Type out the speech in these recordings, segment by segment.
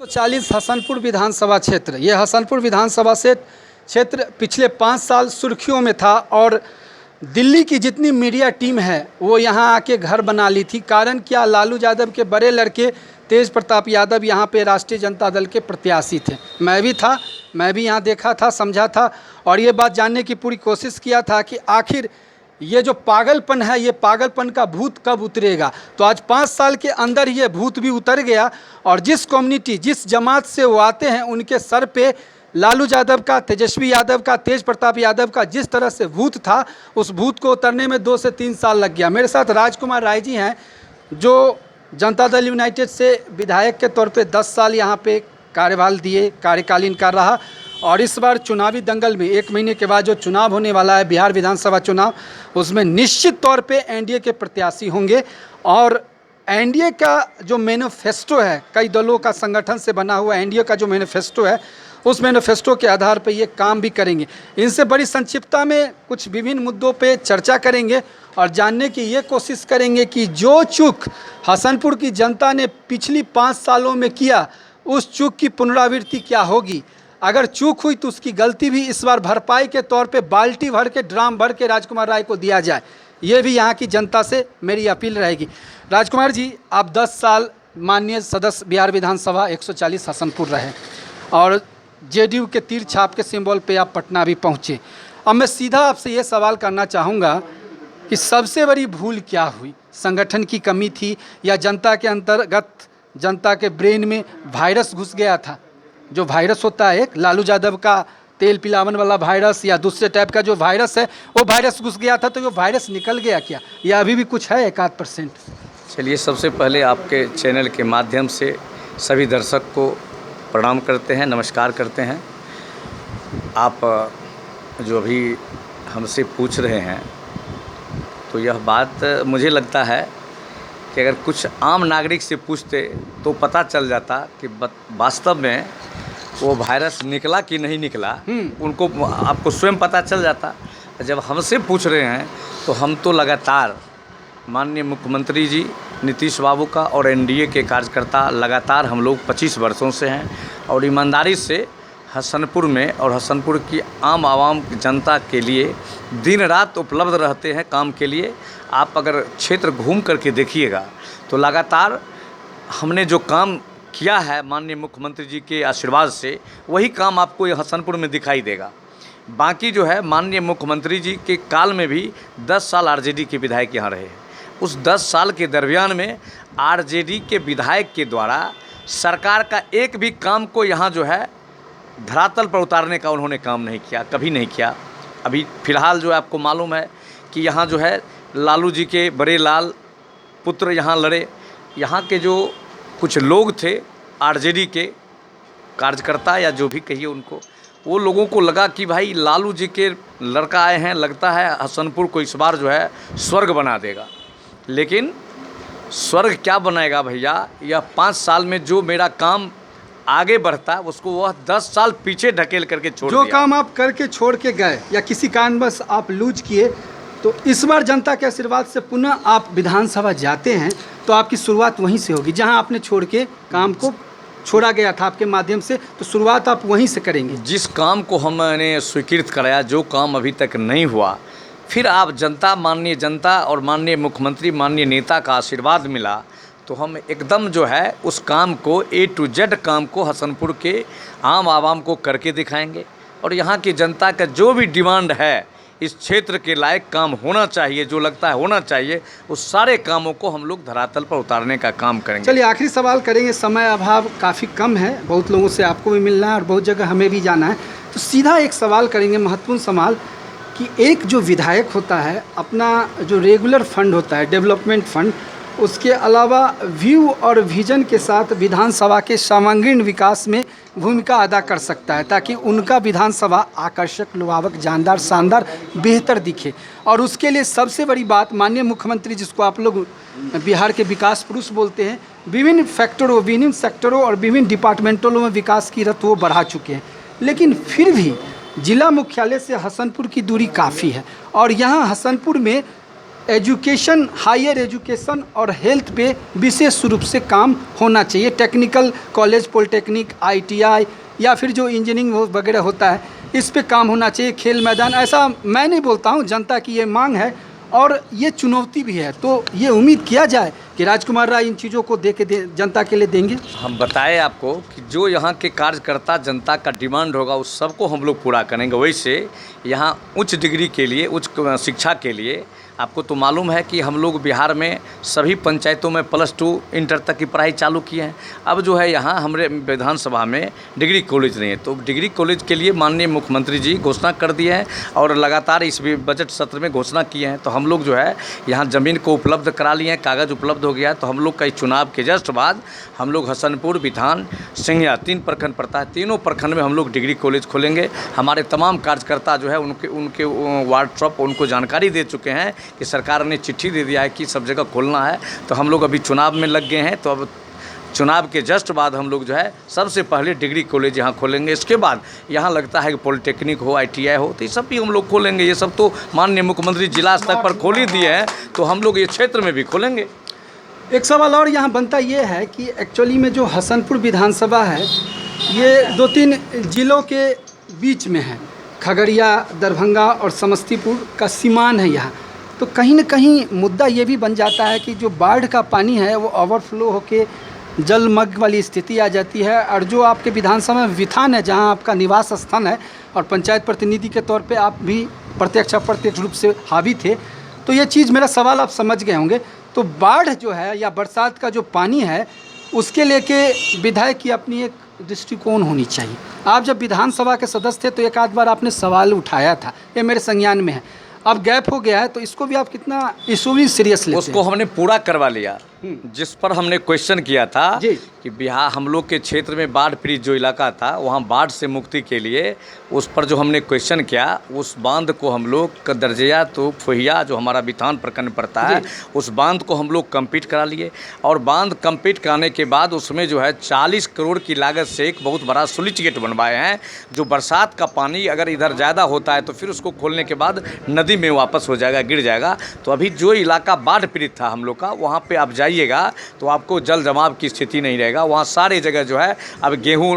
140 हसनपुर विधानसभा क्षेत्र। ये हसनपुर विधानसभा से क्षेत्र पिछले 5 साल सुर्खियों में था और दिल्ली की जितनी मीडिया टीम है वो यहाँ आके घर बना ली थी। कारण क्या, लालू यादव के बड़े लड़के तेज प्रताप यादव यहाँ पे राष्ट्रीय जनता दल के प्रत्याशी थे। मैं भी था, मैं भी यहाँ देखा था, समझा था और ये बात जानने की पूरी कोशिश किया था कि आखिर ये जो पागलपन है, ये पागलपन का भूत कब उतरेगा। तो आज 5 साल के अंदर ये भूत भी उतर गया और जिस कम्युनिटी, जिस जमात से वो आते हैं, उनके सर पे लालू यादव का, तेजस्वी यादव का, तेज प्रताप यादव का जिस तरह से भूत था, उस भूत को उतरने में 2 से 3 साल लग गया। मेरे साथ राजकुमार राय जी हैं जो जनता दल यूनाइटेड से विधायक के तौर पे 10 साल यहाँ पे कार्यभार दिए, कार्यकालीन कर रहा और इस बार चुनावी दंगल में 1 महीने के बाद जो चुनाव होने वाला है, बिहार विधानसभा चुनाव, उसमें निश्चित तौर पे एनडीए के प्रत्याशी होंगे। और एनडीए का जो मैनिफेस्टो है, कई दलों का संगठन से बना हुआ एनडीए का जो मैनिफेस्टो है, उस मैनिफेस्टो के आधार पर ये काम भी करेंगे। इनसे बड़ी संक्षिप्तता में कुछ विभिन्न मुद्दों पे चर्चा करेंगे और जानने की ये कोशिश करेंगे कि जो चूक हसनपुर की जनता ने पिछली 5 सालों में किया, उस चूक की पुनरावृत्ति क्या होगी। अगर चूक हुई तो उसकी गलती भी इस बार भरपाई के तौर पे बाल्टी भर के, ड्राम भर के राजकुमार राय को दिया जाए। ये भी यहाँ की जनता से मेरी अपील रहेगी। राजकुमार जी, आप 10 साल माननीय सदस्य बिहार विधानसभा 140 हसनपुर रहे और जेडीयू के तीर छाप के सिंबल पे आप पटना भी पहुँचे। अब मैं सीधा आपसे ये सवाल करना चाहूँगा कि सबसे बड़ी भूल क्या हुई? संगठन की कमी थी या जनता के अंतर्गत, जनता के ब्रेन में वायरस घुस गया था? जो वायरस होता है, एक लालू यादव का तेल पिलावन वाला वायरस या दूसरे टाइप का जो वायरस है, वो वायरस घुस गया था, तो वो वायरस निकल गया क्या, या अभी भी कुछ है 1-8%? चलिए, सबसे पहले आपके चैनल के माध्यम से सभी दर्शक को प्रणाम करते हैं, नमस्कार करते हैं। आप जो अभी हमसे पूछ रहे हैं, तो यह बात मुझे लगता है कि अगर कुछ आम नागरिक से पूछते तो पता चल जाता कि वास्तव में वो वायरस निकला कि नहीं निकला, उनको, आपको स्वयं पता चल जाता। जब हमसे पूछ रहे हैं तो हम तो लगातार माननीय मुख्यमंत्री जी नीतीश बाबू का और एनडीए के कार्यकर्ता लगातार हम लोग 25 वर्षों से हैं और ईमानदारी से हसनपुर में और हसनपुर की आम आवाम जनता के लिए दिन रात उपलब्ध रहते हैं काम के लिए। आप अगर क्षेत्र घूम करके देखिएगा तो लगातार हमने जो काम किया है माननीय मुख्यमंत्री जी के आशीर्वाद से, वही काम आपको ये हसनपुर में दिखाई देगा। बाकी जो है, माननीय मुख्यमंत्री जी के काल में भी 10 साल आरजेडी के विधायक यहाँ रहे। उस 10 साल के दरमियान में आरजेडी के विधायक के द्वारा सरकार का एक भी काम को यहाँ जो है धरातल पर उतारने का उन्होंने काम नहीं किया, कभी नहीं किया। अभी फ़िलहाल जो है आपको मालूम है कि यहाँ जो है लालू जी के बड़े लाल पुत्र यहाँ लड़े। यहाँ के जो कुछ लोग थे आरजेडी के कार्यकर्ता या जो भी कहिए उनको, वो लोगों को लगा कि भाई लालू जी के लड़का आए हैं, लगता है हसनपुर को इस बार जो है स्वर्ग बना देगा। लेकिन स्वर्ग क्या बनाएगा भैया, यह 5 साल में जो मेरा काम आगे बढ़ता उसको वह 10 साल पीछे ढकेल करके छोड़ दिया। जो काम आप करके छोड़ के गए या किसी कारणवश आप लूज किए, तो इस बार जनता के आशीर्वाद से पुनः आप विधानसभा जाते हैं तो आपकी शुरुआत वहीं से होगी जहां आपने छोड़ के काम को छोड़ा गया था आपके माध्यम से, तो शुरुआत आप वहीं से करेंगे। जिस काम को हमने स्वीकृत कराया, जो काम अभी तक नहीं हुआ, फिर आप जनता, माननीय जनता और माननीय मुख्यमंत्री, माननीय नेता का आशीर्वाद मिला, तो हम एकदम जो है उस काम को A to Z काम को हसनपुर के आम आवाम को करके दिखाएंगे। और यहाँ की जनता का जो भी डिमांड है, इस क्षेत्र के लायक काम होना चाहिए, जो लगता है होना चाहिए, उस सारे कामों को हम लोग धरातल पर उतारने का काम करेंगे। चलिए, आखिरी सवाल करेंगे, समय अभाव काफ़ी कम है, बहुत लोगों से आपको भी मिलना है और बहुत जगह हमें भी जाना है, तो सीधा एक सवाल करेंगे, महत्वपूर्ण सवाल, कि एक जो विधायक होता है, अपना जो रेगुलर फंड होता है, डेवलपमेंट फंड, उसके अलावा व्यू और विजन के साथ विधानसभा के सर्वांगीण विकास में भूमिका अदा कर सकता है, ताकि उनका विधानसभा आकर्षक, लुभावक, जानदार, शानदार, बेहतर दिखे। और उसके लिए सबसे बड़ी बात, माननीय मुख्यमंत्री जिसको आप लोग बिहार के विकास पुरुष बोलते हैं, विभिन्न फैक्टरों, विभिन्न सेक्टरों और विभिन्न डिपार्टमेंटों में विकास की रफ्त वो बढ़ा चुके हैं। लेकिन फिर भी जिला मुख्यालय से हसनपुर की दूरी काफ़ी है और यहाँ हसनपुर में एजुकेशन, हायर एजुकेशन और हेल्थ पे विशेष रूप से काम होना चाहिए। टेक्निकल कॉलेज, पॉलिटेक्निक, ITI या फिर जो इंजीनियरिंग वगैरह होता है, इस पे काम होना चाहिए। खेल मैदान, ऐसा मैं नहीं बोलता हूँ, जनता की ये मांग है और ये चुनौती भी है। तो ये उम्मीद किया जाए कि राजकुमार राय इन चीज़ों को जनता के लिए देंगे। हम बताएं आपको कि जो यहाँ के कार्यकर्ता जनता का डिमांड होगा उस सबको हम लोग पूरा करेंगे। वैसे यहाँ उच्च डिग्री के लिए, उच्च शिक्षा के लिए आपको तो मालूम है कि हम लोग बिहार में सभी पंचायतों में +2 इंटर तक की पढ़ाई चालू किए हैं। अब जो है यहाँ हमारे विधानसभा में डिग्री कॉलेज नहीं है, तो डिग्री कॉलेज के लिए माननीय मुख्यमंत्री जी घोषणा कर दिए हैं और लगातार इस बजट सत्र में घोषणा किए हैं। तो हम लोग जो है यहाँ ज़मीन को उपलब्ध करा लिए हैं, कागज़ उपलब्ध हो गया है। तो हम लोग का इस चुनाव के जस्ट बाद हम लोग हसनपुर, बिथान, सिंघिया 3 प्रखंड पड़ता है, तीनों प्रखंड में हम लोग डिग्री कॉलेज खोलेंगे। हमारे तमाम कार्यकर्ता जो है उनके व्हाट्सएप उनको जानकारी दे चुके हैं कि सरकार ने चिट्ठी दे दिया है कि सब जगह खोलना है। तो हम लोग अभी चुनाव में लग गए हैं, तो अब चुनाव के जस्ट बाद हम लोग जो है सबसे पहले डिग्री कॉलेज यहाँ खोलेंगे। इसके बाद यहाँ लगता है कि पॉलिटेक्निक हो, ITI हो, तो ये सब भी हम लोग खोलेंगे। ये सब तो माननीय मुख्यमंत्री जिला स्तर पर खोल ही दिए हैं, तो हम लोग ये क्षेत्र में भी खोलेंगे। एक सवाल और यहाँ बनता ये है कि एक्चुअली में जो हसनपुर विधानसभा है ये 2-3 जिलों के बीच में है। खगड़िया, दरभंगा और समस्तीपुर का सीमान है यहाँ। तो कहीं न कहीं मुद्दा ये भी बन जाता है कि जो बाढ़ का पानी है वो ओवरफ्लो होके जलमग्न वाली स्थिति आ जाती है। और जो आपके विधानसभा में विथान है, जहाँ आपका निवास स्थान है और पंचायत प्रतिनिधि के तौर पे आप भी प्रत्यक्ष अप्रत्यक्ष रूप से हावी थे, तो ये चीज़, मेरा सवाल आप समझ गए होंगे। तो बाढ़ जो है या बरसात का जो पानी है उसके लेके विधायक की अपनी एक दृष्टिकोण होनी चाहिए। आप जब विधानसभा के सदस्य थे तो एक आध बार आपने सवाल उठाया था, ये मेरे संज्ञान में है। अब गैप हो गया है, तो इसको भी आप कितना इशू भी सीरियस लेते हैं? उसको हमने पूरा करवा लिया। जिस पर हमने क्वेश्चन किया था कि बिहार हम लोग के क्षेत्र में बाढ़ पीड़ित जो इलाका था वहाँ बाढ़ से मुक्ति के लिए उस पर जो हमने क्वेश्चन किया, उस बांध को हम लोग का दर्जिया तो फुहिया जो हमारा बिथान प्रखंड पड़ता है, उस बांध को हम लोग कंप्लीट करा लिए। और बांध कंप्लीट कराने के बाद उसमें जो है 40 करोड़ की लागत से एक बहुत बड़ा स्लुइस गेट बनवाए हैं। जो बरसात का पानी अगर इधर ज़्यादा होता है तो फिर उसको खोलने के बाद नदी में वापस हो जाएगा, गिर जाएगा। तो अभी जो इलाका बाढ़ पीड़ित था हम लोग का, वहाँ पर आप जाइएगा तो आपको जल जमाव की स्थिति नहीं रहेगा। वहाँ सारे जगह जो है अब गेहूँ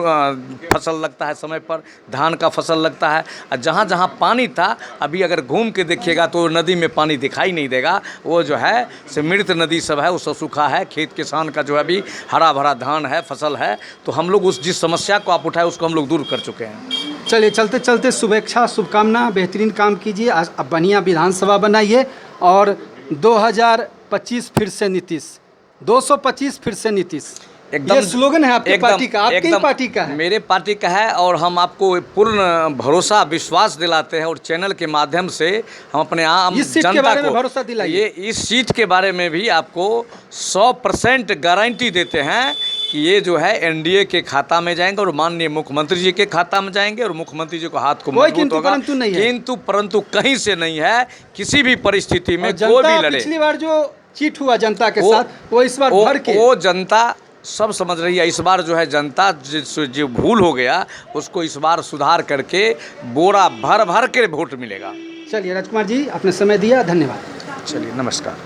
फसल लगता है समय पर, धान का फसल लगता है। और जहाँ जहाँ पानी था अभी अगर घूम के देखिएगा तो नदी में पानी दिखाई नहीं देगा। वो जो है से मृत नदी सब है, उसको सूखा है। खेत किसान का जो है अभी हरा भरा धान है, फसल है। तो हम लोग उस जिस समस्या को आप उठाए उसको हम लोग दूर कर चुके हैं। चलिए, चलते चलते शुभेच्छा, शुभकामना, बेहतरीन काम कीजिए। अब बढ़िया विधानसभा बनाइए और 2025 फिर से नीतीश, 225 फिर से नीतीश, एकदम ये स्लोगन है आपकी पार्टी का, आपकी पार्टी का है? मेरे पार्टी का है। और हम आपको पूर्ण भरोसा, विश्वास दिलाते हैं और चैनल के माध्यम से हम अपने आम इस सीट के बारे में भरोसा दिलाइए। ये इस सीट के बारे में भी आपको 100% गारंटी देते हैं कि ये जो है NDA के खाता में जाएंगे और माननीय मुख्यमंत्री जी के खाता में जाएंगे और मुख्यमंत्री जी को हाथ को मजबूत होगा। किंतु परंतु कहीं से नहीं है, किसी भी परिस्थिति में कोई भी लड़े। पिछली बार जो चीट हुआ जनता के साथ, वो इस बार भर के, वो जनता सब समझ रही है। इस बार जो है जनता जो भूल हो गया उसको इस बार सुधार करके बोरा भर भर के वोट मिलेगा। चलिए राजकुमार जी, आपने समय दिया, धन्यवाद। चलिए, नमस्कार।